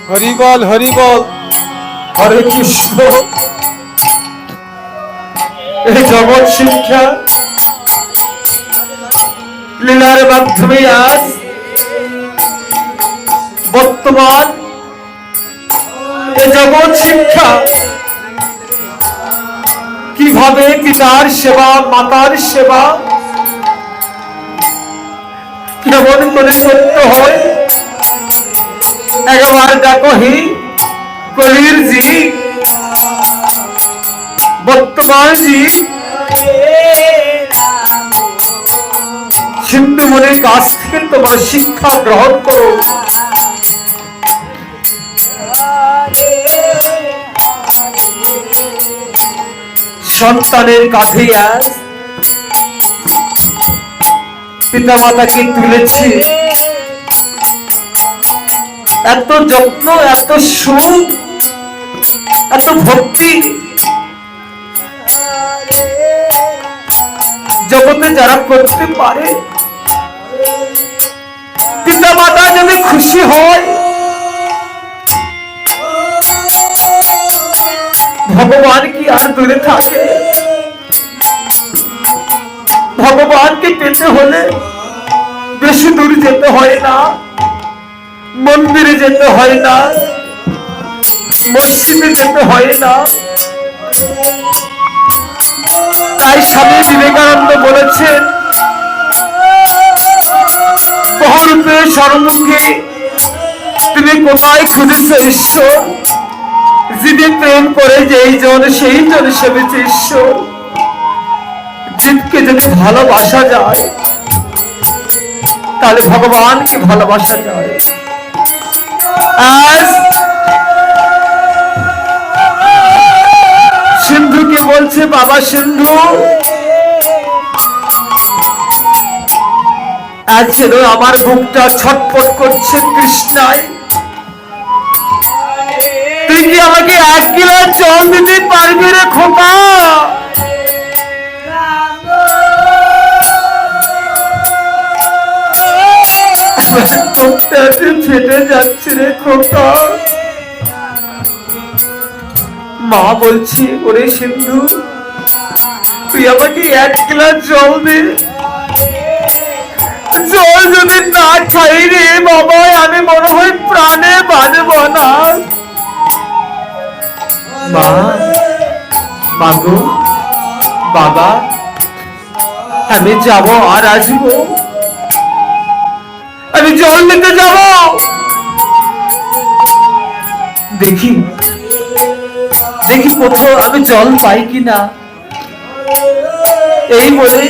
হরি বল হরি বল। হরে কৃষ্ণ। এই জগৎ শিক্ষা লীলার মাধ্যমে আজ বর্তমান এই জগৎ শিক্ষা কিভাবে পিতার সেবা মাতার সেবা কেমন করে করতে হয় একবার দেখো হি কলির জি বর্তমান জি সিন্ধু মনির কাছ থেকে তোমরা শিক্ষা গ্রহণ করো। সন্তানের কাঁধে আজ পিতা মাতাকে তুলেছে, এত যত্ন এত সুখ এত ভক্তি জগতে যারা করতে পারে, পিতা মাতা যদি খুশি হয় ভগবান কি আর দূরে থাকে? ভগবানকে পেতে হলে বেশি দূর যেতে হয় না, মন্দিরে যেতে হয় না, মসজিদে যেতে হয় না। তাই স্বামী বিবেকানন্দ বলেছেন, বহুরূপে সর্বমুখে তুমি কোথায় খুঁজেছ ঈশ্বর? যিনি প্রেম করে যেই জন সেই জন সেবেছে ঈশ্বর। জীবকে যদি ভালোবাসা যায় তাহলে ভগবানকে ভালোবাসা যায়। আজ সিন্ধুকে বলছে, বাবা সিন্ধু আজ যেন আমার বুকটা ছটফট করছে তৃষ্ণায়, তুই কি আমাকে 1 গ্লাস জল দিতে পারবি রে খোকা? ফেটে যাচ্ছে রে খোকা। মা বলছি, ওরে সিন্ধু তুই আমাকে 1 গ্লাস জল দে। জল যদি না খাই রে বাবা আমি মনে হয় প্রাণে বাঁচব না। মা, মাগো, বাবা আমি যাব আর আসবো, আমি জল নিতে যাব, দেখি দেখি কোথাও আমি জল পাই কিনা। এই বলে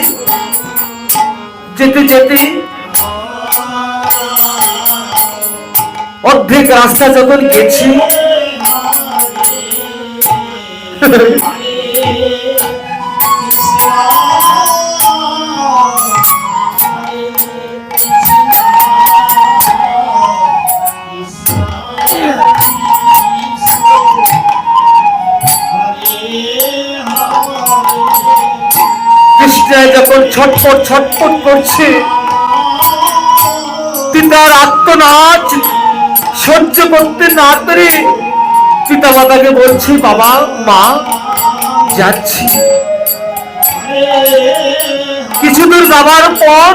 যেতে যেতে অর্ধেক রাস্তা যখন গেছি যখন ছটফট ছটফট করছে, পিতার আত্মনাদ সহ্য করতে না পেরে পিতা মাতাকে বলছে, বাবা মা যাচ্ছি। কিছু দূর যাবার পর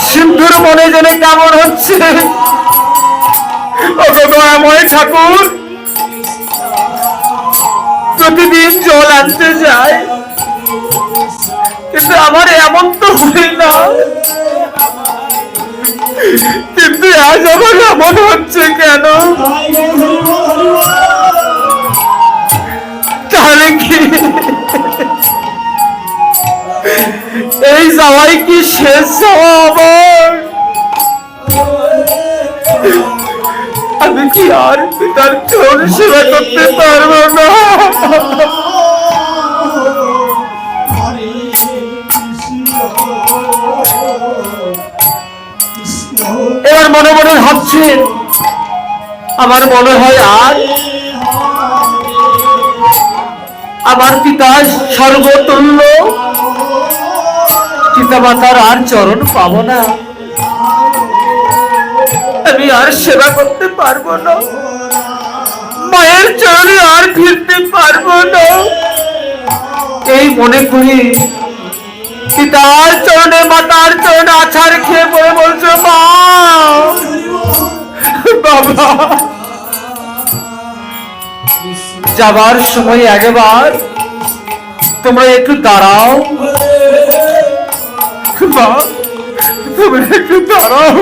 সিন্ধুর মনে যেন কেমন হচ্ছে, দয়াময় ঠাকুর প্রতিদিন জল আনতে যায়, কিন্তু আমার এমন তো হয় না, কিন্তু আজ আমার এমন হচ্ছে কেন? তাহলে কি এই যাওয়াই কি শেষ যাওয়া আমার? আমি কি আর পিতার চরণ সেবা করতে পারবো না? এবার মনে মনে ভাবছেন, আমার মনে হয় আর আমার পিতা সর্বতুল্য পিতা মাতার আর চরণ পাবো না। আমি আর সেবা করতে পারবো না, মায়ের চরণে আর ফিরতে পারবো না। এই মনে করি পিতার চরণে মাতার চরণে আছাড় খেয়ে পড়ে বলছো, মা বাবা যাবার সময় একবার তোমরা একটু দাঁড়াও, মা তোমরা একটু দাঁড়াও,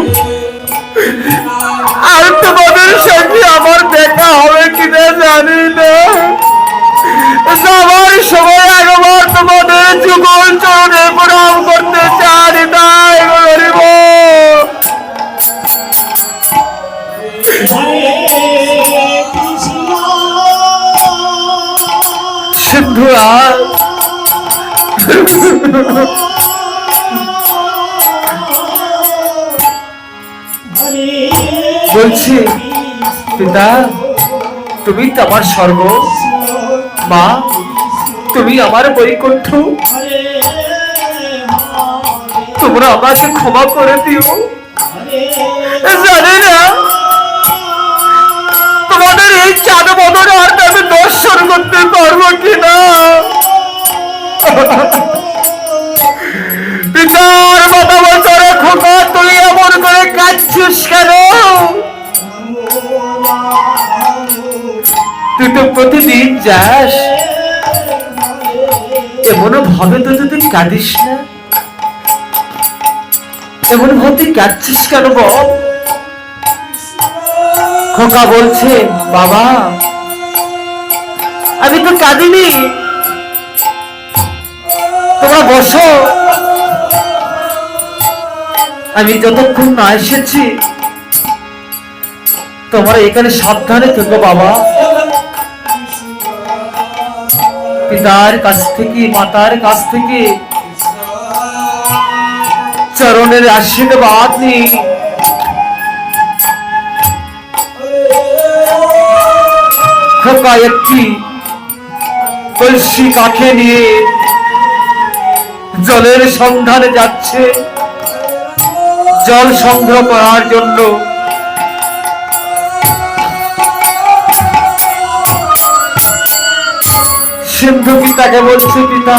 আর তোমাদের সঙ্গে আমার দেখা হবে কিনা জানি না। যাবার সময় একবার তোমাদের যুগল চরণে প্রণাম করতে চাই, তাই গরিব সিন্ধু আর বলছি, পিতা তুমি তো আমার স্বর্গ, মা তুমি আমার বৈকুণ্ঠ, তোমরা আমাকে ক্ষমা করে দিও। জানি না তোমাদের এই চাঁদ বদনে আর আমি দর্শন করতে পারবো কিনা। পিতার মাথা বছরে খোকা তুই এমন করে কাঁদছিস কেন? তুই তো প্রতিদিন যাস, এমন ভাবে তো তুই কাঁদিস না, এমন ভাবে তুই কাঁদছিস কেন বল? খোকা বলছে, বাবা আমি তো কাঁদিনি, তোমরা বসো, আমি যতক্ষণ না এসেছি তোমরা এখানে সাবধানে থেকো বাবা। পিতার কাছ থেকে মাতার কাছ থেকে চরণের আশীর্বাদ নিয়ে খোকা একটি কলসি কাঁখে নিয়ে জলের সন্ধানে যাচ্ছে, জল সংগ্রহ করার জন্য। সিন্ধু পিতাকে বলছে, পিতা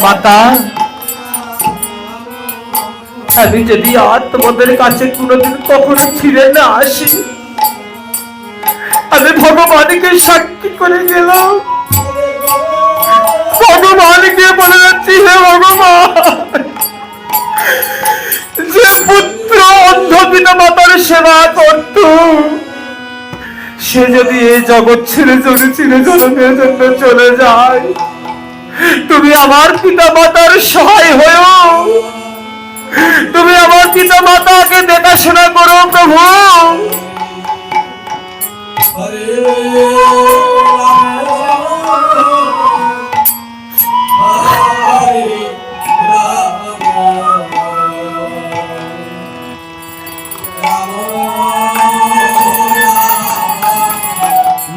মাতা আমি যদি আর তোমাদের কাছে কোনোদিন কখনো ফিরে না আসি, আমি ভগবানকে সাক্ষী করে গেলাম, ভগবানকে বলে যাচ্ছি, হে ভগবান যে পুত্র অন্ধ পিতা মাতার সেবা করত, সে যদি এই জগৎ ছেড়ে চিরজনমের জন্য চলে যায়, তুমি আমার পিতা মাতার সহায় হয়েও, তুমি আমার পিতা মাতাকে দেখাশোনা করো প্রভু।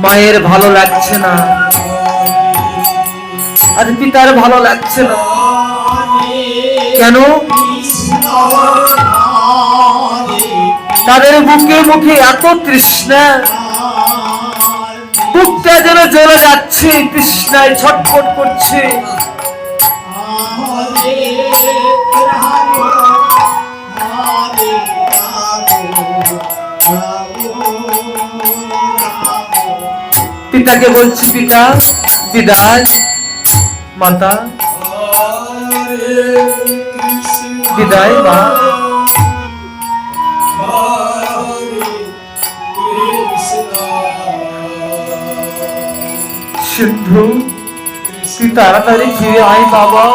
মায়ের ভালো লাগছে না, আর পিতার ভালো লাগছে না, কেন? তাদের বুকে মুখে এত তৃষ্ণা, বুকটা যেন জ্বলে যাচ্ছে, তৃষ্ণায় ছটফট করছে। পিতাকে বলছি, পিতা বিদায়, মাতা বিদায়, মা। সিন্ধু তুই তাড়াতাড়ি ফিরে আয় বাবা,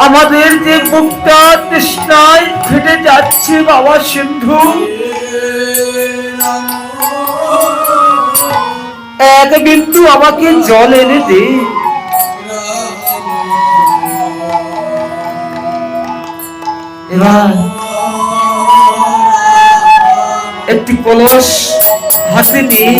আমাদের যে বুকটা তৃষ্ণায় ফেটে যাচ্ছে বাবা। সিন্ধু এক বিন্দু আমাকে জল এনে দে। এবার একটি কলস হাতে নিয়ে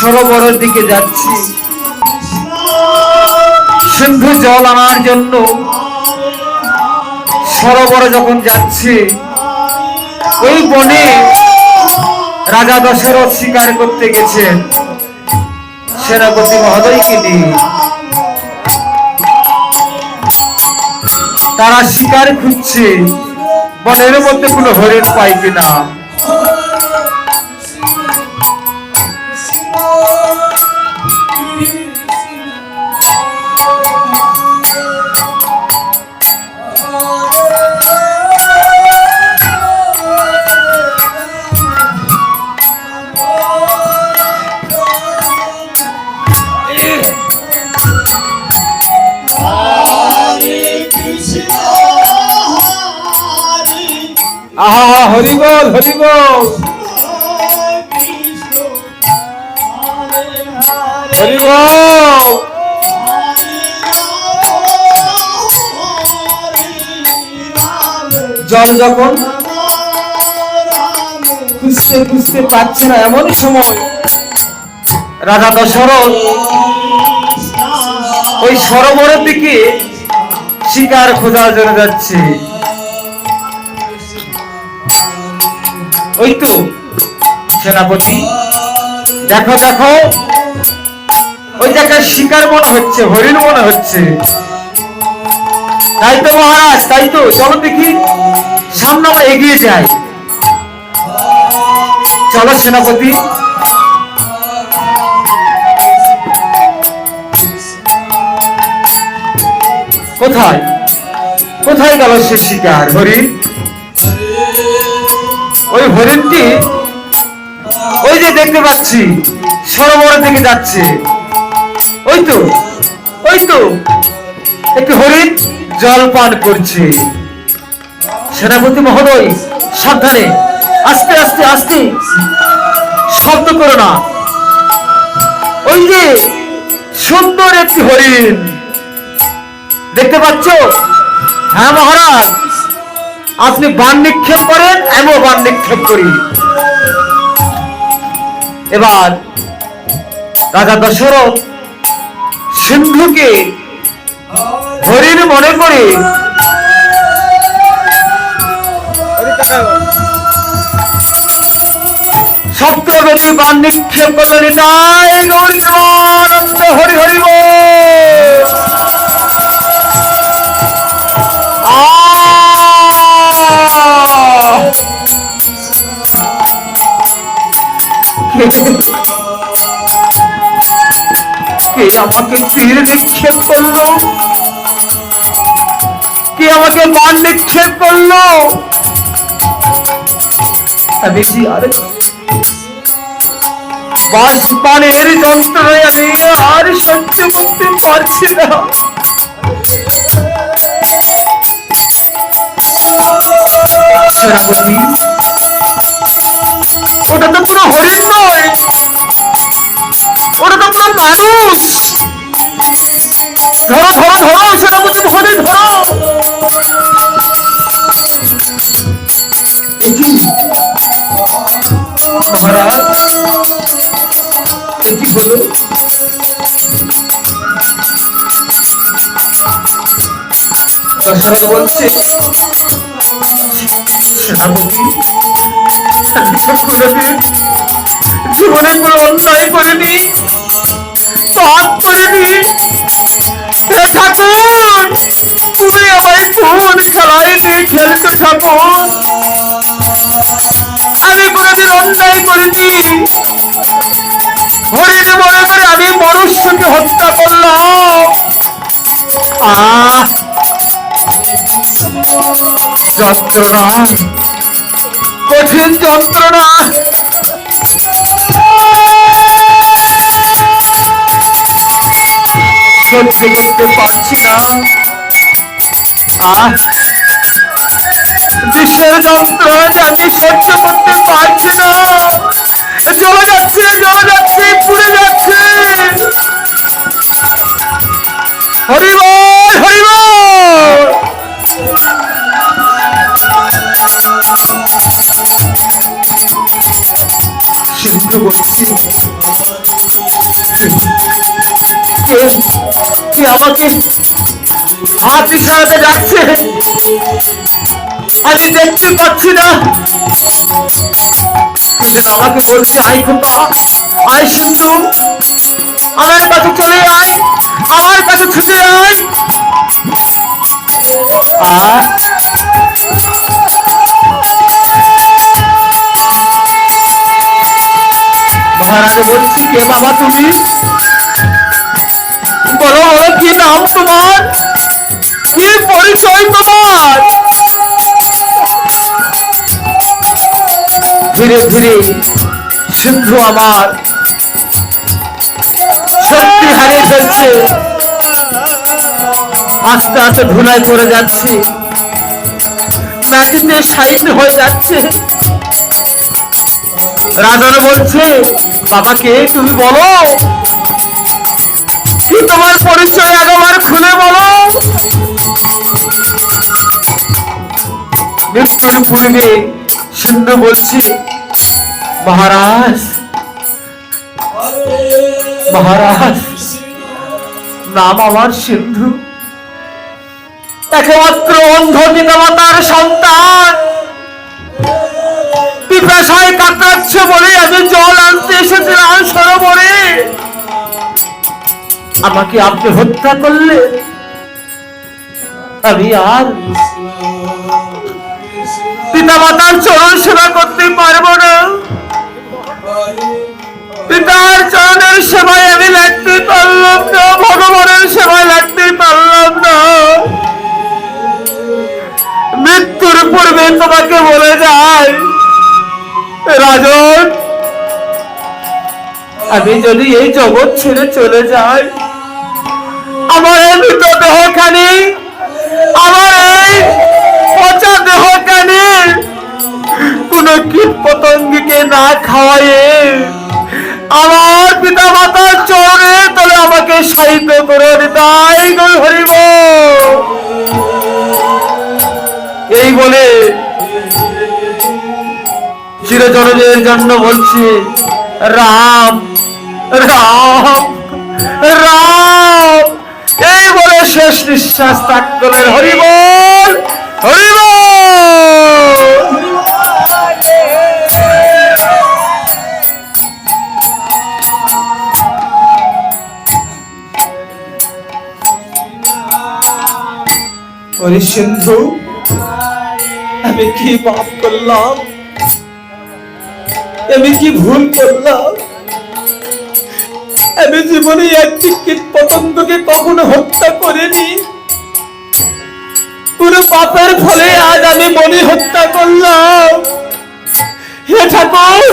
সরোবরের দিকে যাচ্ছি সিন্ধু জল আনার জন্য। সরোবরে যখন যাচ্ছে ওই বনে রাজা দশরথ শিকার করতে গেছেন সেনাপতি মহোদয়কে নিয়ে। তারা শিকার খুঁজছে বনের মধ্যে কোনো হরিণ পায় কিনা। আহা হরি বল হরি বল হরি বল। জল যখন খুঁজতে খুঁজতে পাচ্ছে না এমন সময় রাজা দশরথ ওই সরোবরের দিকে শিকার খোঁজার জন্য যাচ্ছে। ওই তো সেনাপতি দেখো দেখো ওই জায়গায় শিকার মনে হচ্ছে, হরিণ মনে হচ্ছে। তাই তো মহারাজ, তাই তো, চলো দেখি সামনে আমরা এগিয়ে যাই। চলো সেনাপতি। কোথায় কোথায় গেল সে শিকার হরিণ? ওই হরিণটি ওই যে দেখতে পাচ্ছি সরোবরের দিকে যাচ্ছে। ওই তো একটি হরিণ জল পান করছে। সেনাপতি মহোদয় সাবধানে, আস্তে আস্তে আস্তে, শব্দ করো না। ওই যে সুন্দর একটি হরিণ দেখতে পাচ্ছ? হ্যাঁ মহারাজ, আপনি বাণ নিক্ষেপ করেন, আমিও বাণ নিক্ষেপ করি। এবার রাজা দশরথ সিন্ধুকে হরিণ মনে করে সপ্তবেদী বাণ নিক্ষেপ করলেন। তাই গৌরীনন্দ হরি হরি বল। কে আমাকে তীর নিক্ষেপ করলো? কে আমাকে বাণ নিক্ষেপ করলো? আমি কি আর বাণের যন্ত্রণায় আমি আর সহ্য করতে পারছি না। সেনাপতি, ওটা তো পুরো হরিণ নয়, ওটা তো পুরো মানুষ। ধরো ধরো ধরো সেনাপতি মহোদয়, ধরো। মহারাজ কি হলো? দশরথ বলছে, সেনাপতি জীবনে কোনো অন্যায় করেনি, পাপ করেনি। ঠাকুর, তুমি আমায় কোন খেলায় নিয়ে খেলছো ঠাকুর? আমি কোনোদিন অন্যায় করিনি। হরিণ মনে করে আমি মনুষ্যকে হত্যা করলাম। যন্ত্রণা, কঠিন যন্ত্রণা। সহ্য করতে পারছি না। বিশ্বের যন্ত্রণা আমি সহ্য করতে পারছি না। চলে যাচ্ছে, পুড়ে যাচ্ছে। হরিবল হরিবল। সিন্ধু বলছি, আমাকে হাত ইশারাতে যাচ্ছে, আমি দেখতে পাচ্ছি না, কিন্তু আমাকে বলছে আয় খোকা, আয় সিন্ধু, আমার কাছে চলে আয়, আমার কাছে ছুটে আয়। মহারাজ বলছি, কে বাবা তুমি? বলো বলো, কি নাম তোমার, কি পরিচয় তোমার? ধীরে ধীরে সিন্ধু আমার শক্তি হারিয়ে ফেলছে, আস্তে আস্তে ধুলায় পড়ে যাচ্ছে, মাটিতে সাইড হয়ে যাচ্ছে। রাজারা বলছে, বাবাকে তুমি বলো, কি তোমার পরিচয় একবার খুলে বলো। মৃত্যুর পূর্বে সিন্ধু বলছে, মহারাজ মহারাজ, নাম আমার সিন্ধু, একমাত্র অন্ধ পিতামাতার সন্তান, পিপাসায় কাটাচ্ছে বলে আমি জল আনতে এসেছিলাম সরোবরে, আমাকে আপনি হত্যা করলে, আমি আর পিতামাতার চরণ সেবা করতে পারবো না, পিতার চরণের সেবায় আমি লাগতে পারলাম না, ভগবানের সেবায় লাগতে পারলাম না। মৃত্যুর পূর্বে তোমাকে বলে যায়, রাজন, আমি যদি এই জগৎ ছেড়ে চলে যাই, আমার এই মৃত দেহখানি, আমার এই পচা দেহখানি কোন কীট পতঙ্গকে না খাওয়ায়ে আমার পিতা মাতার চরণে তলে আমাকে সাহিত্য করে তাই হরিব। এই বলে চিরজননের জন্য বলছে, রাম রাম রাম, এই বলে শেষ নিঃশ্বাস ত্যাগ করলেন। হরিবল হরিবল। ওরে সিন্ধু, আমি কি পাপ করলাম, আমি কি ভুল করলাম? আমি জীবনে একটি কীট পতঙ্গকে কখনো হত্যা করিনি, কোন পাপের ফলে আজ আমি বলি হত্যা করলাম। হে ঠাকুর,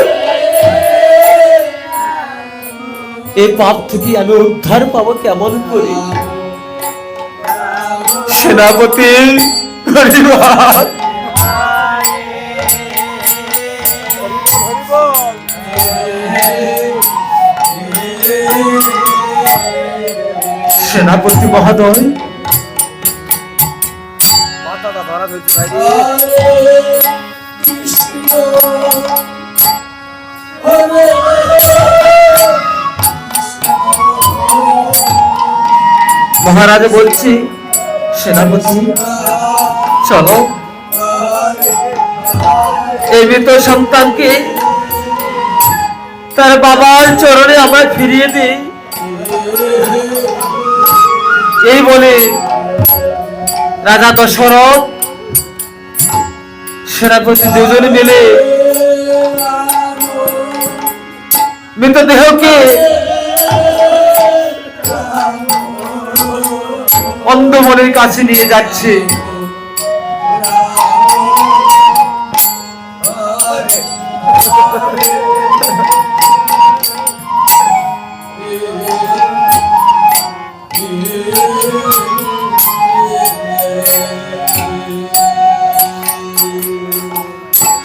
এই পাপ থেকে আমি উদ্ধার পাবো কেমন করে? সেনাপতি হরিবল। সেনাপতি মহোদয়, মহারাজ বলছি, সেনাপতি চলো, এই মৃত সন্তানকে তার বাবার চরণে আমরা ফিরিয়ে দিই। এই বলে রাজা দশরথ সেনাপতি দুজনে মিলে মৃতদেহকে অন্ধমনের কাছে নিয়ে যাচ্ছে।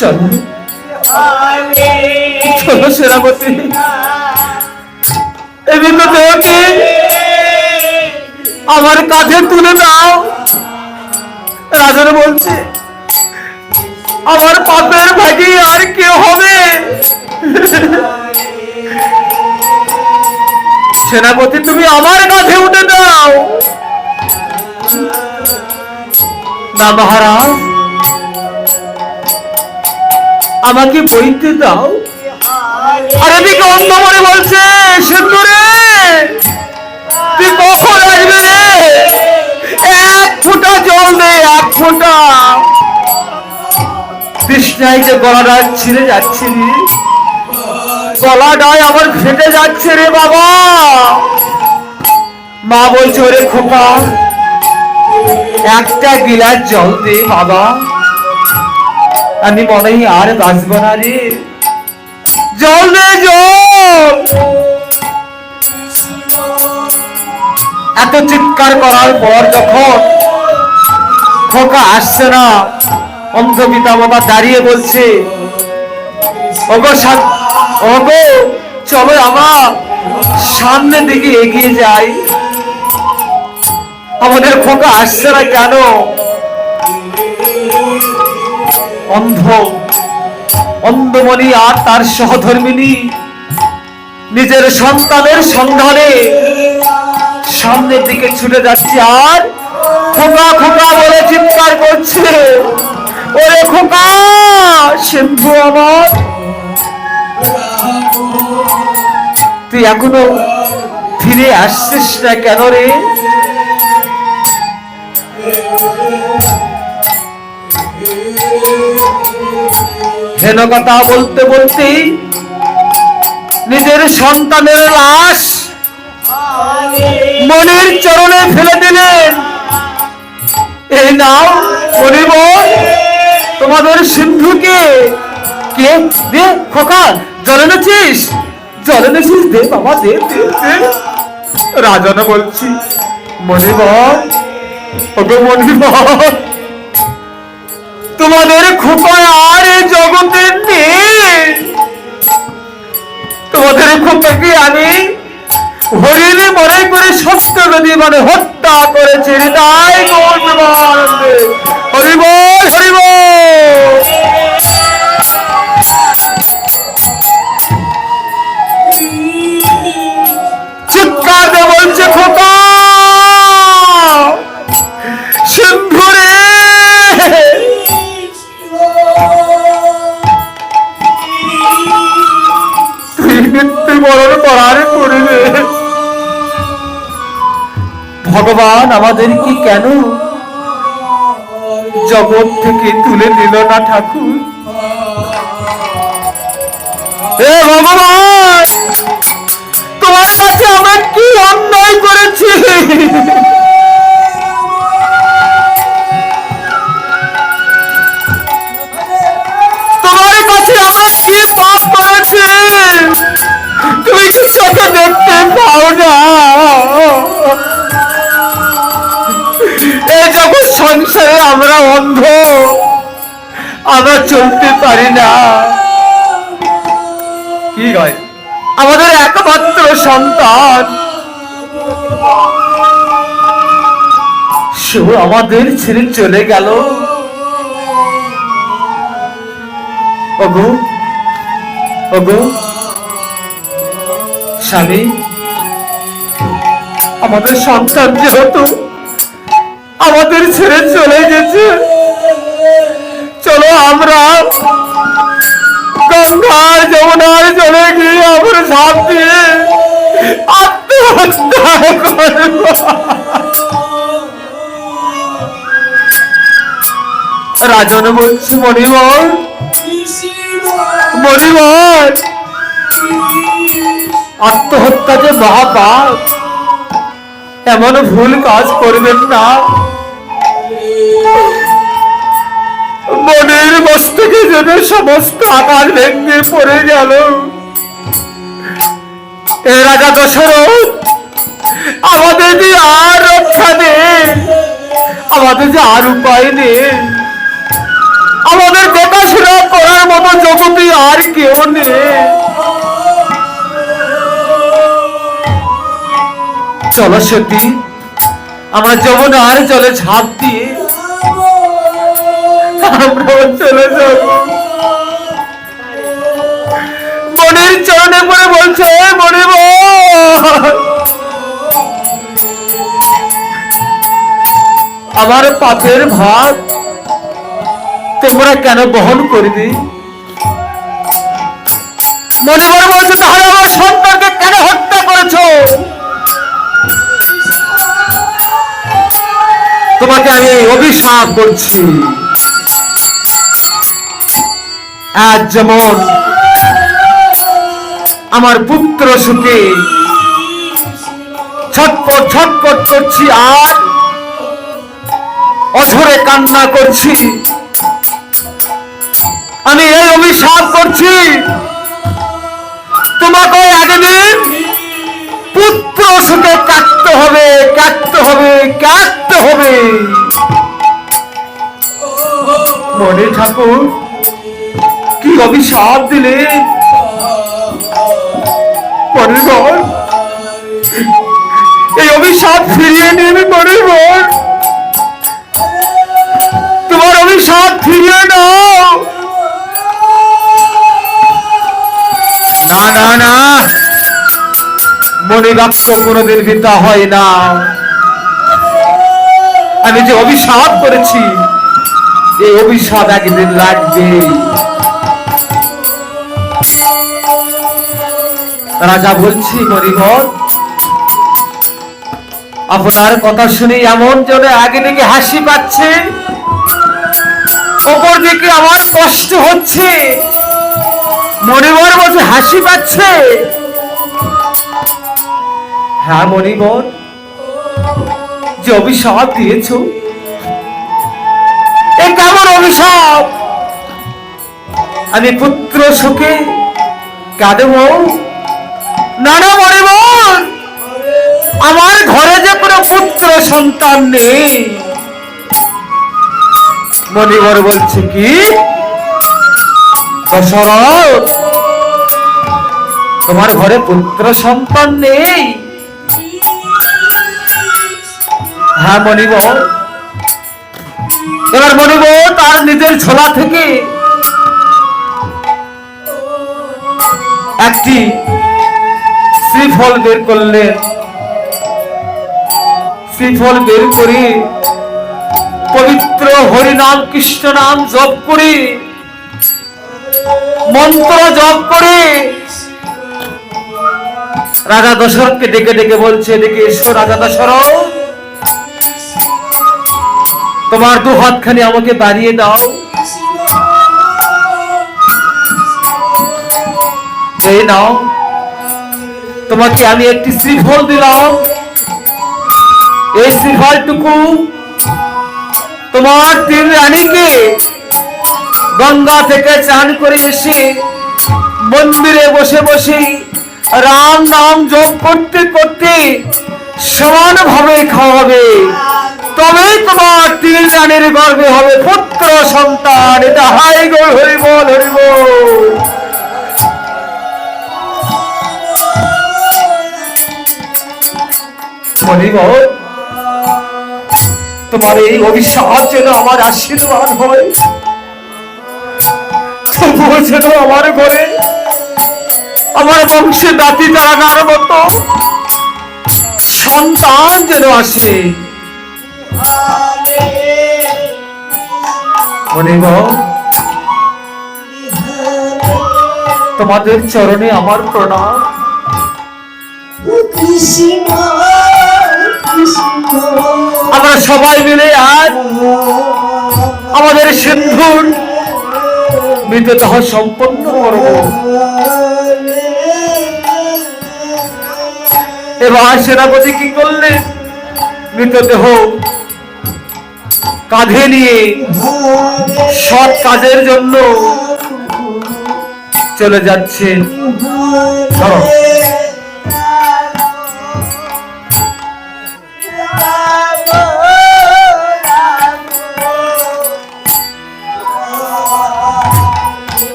চলো চলো সেনাপতি, মৃতদেহকে আমার কাঁধে তুলে দাও। রাজার বলছে, আমার পাপের ভাগী আর কেউ হবে? সেনাপতি তুমি আমার কাছে উঠে দাও। না মহারাজ, আমাকে বইতে দাও। আর এদিকে অন্ধ মনে বলছে, সিন্ধুরে তুই কখন আসবে রে? এক ফোঁটা জল দে, এক ফোঁটা। তৃষ্ণায় যে গলাটা ছিঁড়ে যাচ্ছে রে, গলাটায় আমার ফেটে যাচ্ছে রে বাবা। মা বলছে, ওরে খোকা একটা গিলাস জল দে বাবা, আমি মনে হয় আর বাঁচবো না রে, জল দে জল। এত চিৎকার করার পর যখন খোকা আসছে না, অন্ধ পিতা বাবা দাঁড়িয়ে বলছে, ওগো ওগো চলো আমরা সামনের দিকে এগিয়ে যাই। আমাদের খোকা আসছে না কেন? অন্ধমণি আর তার সহধর্মিনী নিজের সন্তানের সন্ধানে সামনের দিকে ছুটে যাচ্ছে, আর খোকা খোকা বলে চিৎকার করছে, ওরে খোকা সিন্ধু আমার, তুই এখনো ফিরে আসছিস না কেন রে? হেন কথা বলতে বলতে নিজের সন্তানের লাশ মনির চরণে ফেলে দিলেন। এই নাও মনিবর, তোমাদের সিন্ধুকে। কে দে খোকা, জলে নেছিস? জলে নেছিস? দে বাবা দে দে দে। রাজনা বলছি, মনিবর ওগো মনিবর, তোমাদের খোকা আর এই জগতে নেই। তোমাদের খোকাকে আমি হরিণী মনে করে সত্য নদী মানে হত্যা করেছি। তাই হরিবল হরিবল। চিৎকার দিয়ে বলছে, খোকা সিন্ধুরে তুই মৃত্যুবরণ করার করবে। ভগবান আমাদেরকে কেন জগৎ থেকে তুলে নিল না ঠাকুর? হে ভগবান, তোমার কাছে আমরা কি অন্যায় করেছি? তোমার কাছে আমরা কি পাপ করেছি? তুমি কি চোখে দেখতে পাও না? এই জগৎ সংসারে আমরা অন্ধ, আমরা চলতে পারি না। কি হয়, আমাদের একমাত্র সন্তান সে আমাদের ছেড়ে চলে গেল। ওগো ওগো স্বামী, আমাদের সন্তান যেহেতু আমাদের ছেড়ে চলে গেছে, চলো আমরা গঙ্গার যমুনার জলে গিয়ে আমরা ঝাঁপ দিয়ে আত্মহত্যা করব। রাজন বলছি, মণিবর মণিবর, আত্মহত্যা যে মহাপাপ, এমন ভুল কাজ করবেন না। মনের মস্তকে যেন সমস্ত আকার ভেঙে পড়ে গেল। এ রাজা দশরথ, আমাদের যে আর রক্ষা নেই, আমাদের যে আর উপায় নেই, আমাদের দেখাশোনা করার মতো জগতে আর কেউ নেই। চলো সতী, আমরা যমুনার জলে ঝাঁপ দিয়ে আমরা চলে যাব। মনির চরণে পড়ে বলছে, মনিব আমার পাপের ভাগ তোমরা কেন বহন করবে? মণিবর বলছে, তাহলে আমার সন্তানকে কেন হত্যা করেছো? তোমাকে আমি অভিশাপ করছি। আজ যেমন আমার পুত্র সুখে ছটপট ছটপট করছি আর অঝরে কান্না করছি, আমি এই অভিশাপ করছি, তোমাকে একদিন পুত্র সুখে কাটতে হবে, কাটতে হবে, কাটতে হবে। মনে ঠাকুর কি অভিশাপ দিলে! মনিবর, এই অভিশাপ ফিরিয়ে নেবে মনিবর, তোমার অভিশাপ ফিরিয়ে নাও। না না না, মনিবাক্য কোনদিন বৃথা হয় না। আমি যে অভিশাপ করেছি, এই অভিশাপ একদিন লাগবে। রাজা বলছি, মনিবর, আপনার কথা শুনে এমন যেন একদিকে হাসি পাচ্ছে, অপর দিকে আমার কষ্ট হচ্ছে। মনিবর বলছে হাসি পাচ্ছে। হ্যাঁ মনিবর, যে অভিশাপ দিয়েছ, এ কেমন অভিশাপ? আমি পুত্র সুখে কাঁদব? না না মনিবর, আমার ঘরে যে কোনো পুত্র সন্তান নেই। মনিবর বলছে কি, দশরথ, তোমার ঘরে পুত্র সন্তান নেই? হ্যাঁ মনিবর। এবার মনিবর তার নিজের ঝোলা থেকে একটি শ্রীফল বের করলেন। শ্রীফল বের করে পবিত্র হরিনাম কৃষ্ণ নাম জপ করে, মন্ত্র জপ করে রাজা দশরথকে ডেকে ডেকে বলছে, ডেকে এসো রাজা দশরথ, তোমার দু হাতখানি আমাকে বাড়িয়ে দাও। এই নাও, তোমাকে আমি একটি শ্রীফল দিলাম। এই শ্রীফলটুকু তোমার তিন রানীকে গঙ্গা থেকে চান করে এসে মন্দিরে বসে বসে রাম নাম জপ করতে করতে সমানভাবে খাওয়াবে, তবেই তোমার তিন রানীর গর্ভে হবে পুত্র সন্তান। এটা হাই গো, হরি বল, হরি বল। মনিবর, তোমার এই অভিশাপ যেন আমার আশীর্বাদ হয়, তবুও যেন আমার ঘরে আমার বংশে দাতি তারানোর মতো সন্তান যেন আসে। মনিবর, তোমাদের চরণে আমার প্রণাম। আমরা সবাই মিলে আজ আমাদের সিন্ধুর মৃতদেহ সম্পন্ন করব। এবার সেনাপতি কি করলেন, মৃতদেহ কাঁধে নিয়ে সৎ কাজের জন্য চলে যাচ্ছেন।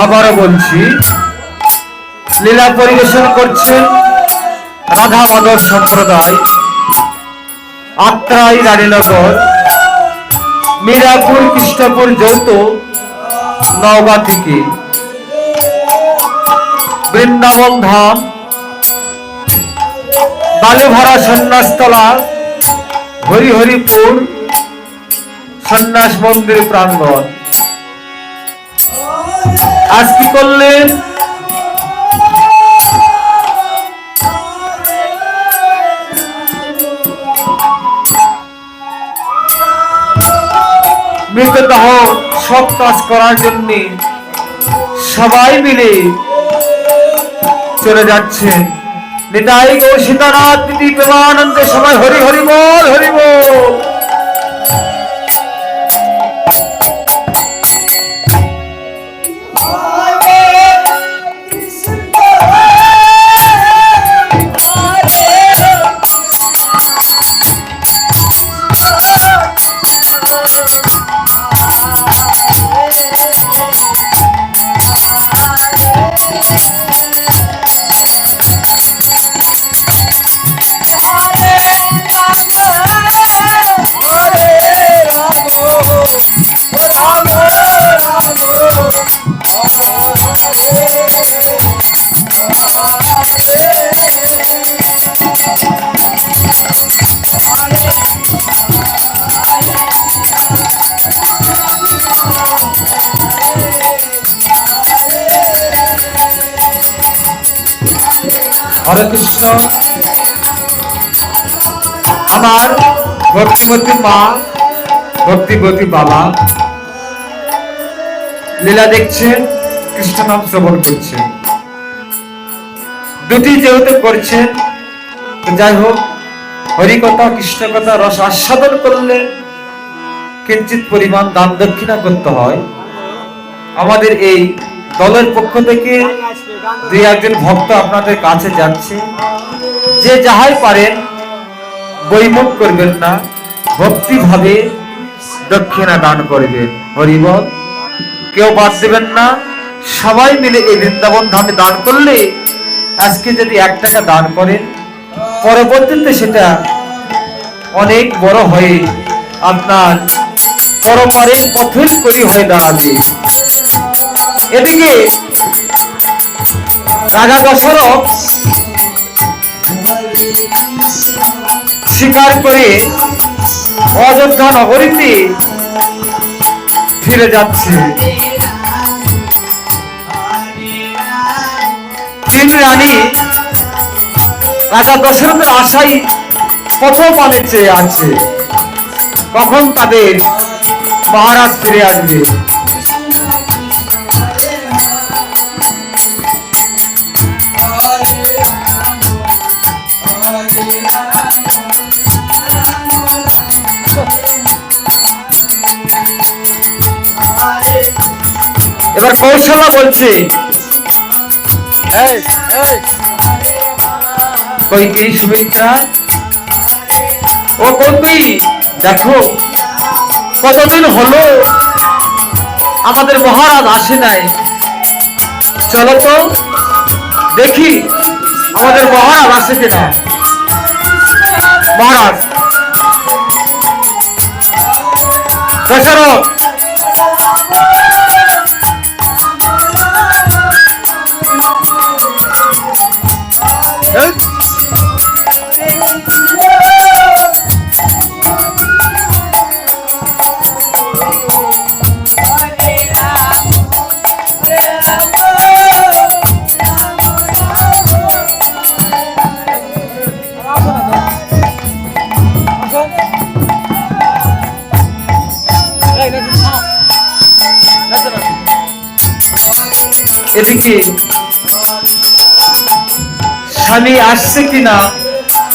আবারও বলছি, লীলা পরিবেশন করছেন রাধা মাধব সম্প্রদায়, আত্রাই রানীনগর, মিরাপুর, কৃষ্ণপুর যৌথ, নওগাঁ থেকে বৃন্দাবন ধাম, বালুভরা সন্ন্যাসতলা, হরিহরিপুর সন্ন্যাস মন্দির প্রাঙ্গণ। আজ কি করলেন? মৃতদেহ সব কাজ করার জন্য সবাই মিলে চলে যাচ্ছেন। নিতাই গৌর সীতানাথ প্রীতি প্রেমানন্দে সবাই হরি হরি বল, হরি বল। হরে কৃষ্ণ। আমার ভক্তিমতী মা, ভক্তিবতী বাবা লীলা দেখছেন, কৃষ্ণ নাম শ্রবণ করছেন। দুটি যেহেতু করছেন, যাই হোক, হরিকথা কৃষ্ণ কথা রস আস্বাদন করলে কিঞ্চিত পরিমাণ দান দক্ষিণা করতে হয়। আমাদের এই দলের পক্ষ থেকে দুই একজন ভক্ত আপনাদের কাছে যাচ্ছে, যে যাহাই পারেন বৈমুখ করবেন না, ভক্তি ভাবে দক্ষিণা দান করবেন। হরিবল, কেউ বাদ দেবেন না। সবাই মিলে এই বৃন্দাবন ধামে দান করলে, আজকে যদি 1 টাকা দান করেন, পরবর্তীতে সেটা অনেক বড় হয়ে আপনার পরপারে পথের করি হয়ে দাঁড়াবে। এদিকে রাজা দশরথ স্বীকার করে অযোধ্যা নগরীতে ফিরে যাচ্ছে। 3 রানী রাজা দশরথের আশাই প্রথম পানে চেয়ে আছে, কখন তাদের মহারাজ ফিরে আসবে। এবার কৌশলা বলছে, কইকেয়ী সুমিত্রা, ও কইকেয়ী, দেখো কতদিন হলো আমাদের মহারাজ আসে নাই, চলো তো দেখি আমাদের মহারাজ আসে কিনা। মহারাজ দশরথ এদিকে স্বামী আসছে কিনা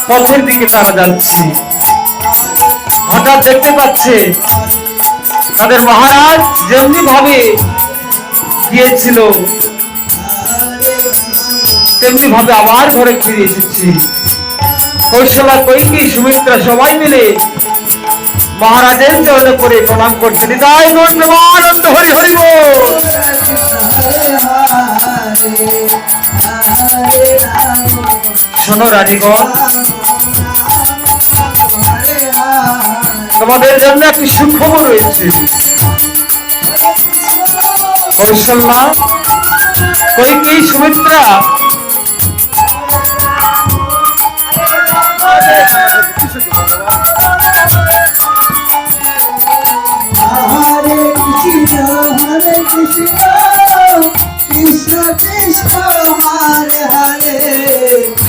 পথের দিকে তারা যাচ্ছে, হঠাৎ দেখতে পাচ্ছে তাদের মহারাজ যেমনি ভাবে গিয়েছিল তেমনি ভাবে আবার ঘরে ফিরে এসেছে। কৌশলা, কইকেয়ী, সুমিত্রা সবাই মিলে মহারাজের চরণে পড়ে প্রণাম করছে। নিতাই গৌর প্রেমানন্দ, হরি হরি বল। শোনো রানীগণ, তোমাদের জন্য একটি সুখবর রয়েছে। কৌশল্যা, কইকেয়ী, সুমিত্রা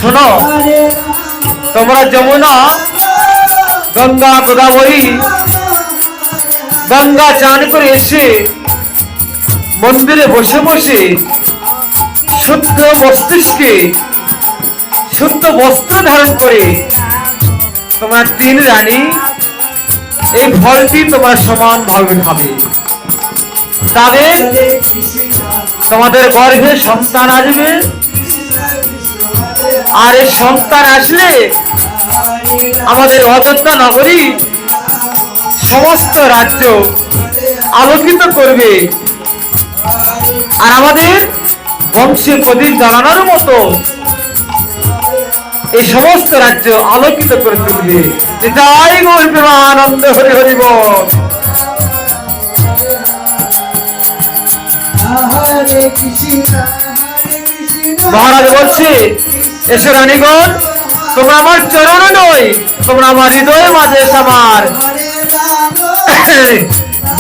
শোনো, তোমরা যমুনা, গঙ্গা, গোদাবরী, গঙ্গা চান করে এসে মন্দিরে বসে বসে শুদ্ধ মস্তিষ্কে শুদ্ধ বস্ত্র ধারণ করে তোমার তিন রানী এই ফলটি তোমার সমান ভাবে খাবে। তাদের তোমাদের গর্ভে সন্তান আসবে, আর এই সন্তান আসলে আমাদের অযোধ্যা নগরী সমস্ত রাজ্য আলোকিত করবে, আর আমাদের বংশে প্রদীপ জ্বালানোর মতো এই সমস্ত রাজ্য আলোকিত করে তুলবে। এটাই গৌর প্রেমানন্দ, হরি হরি বল। মহারাজ বলছে, এসে রানীগণ, তোমরা আমার চরণ নয়, তোমরা আমার হৃদয়ের মাঝে এসে আমার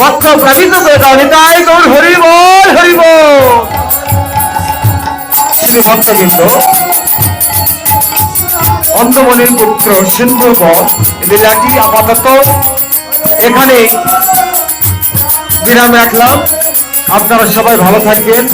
বক্ষ প্রাপিত করে দাও। এটাই গৌর, হরি বল, হরি বল। শুধু ভক্তবৃন্দ, অন্ধমণির পুত্র সিন্ধুবধ লীলাটি আপাতত এখানে বিরাম রাখলাম। আপনারা সবাই ভালো থাকবেন।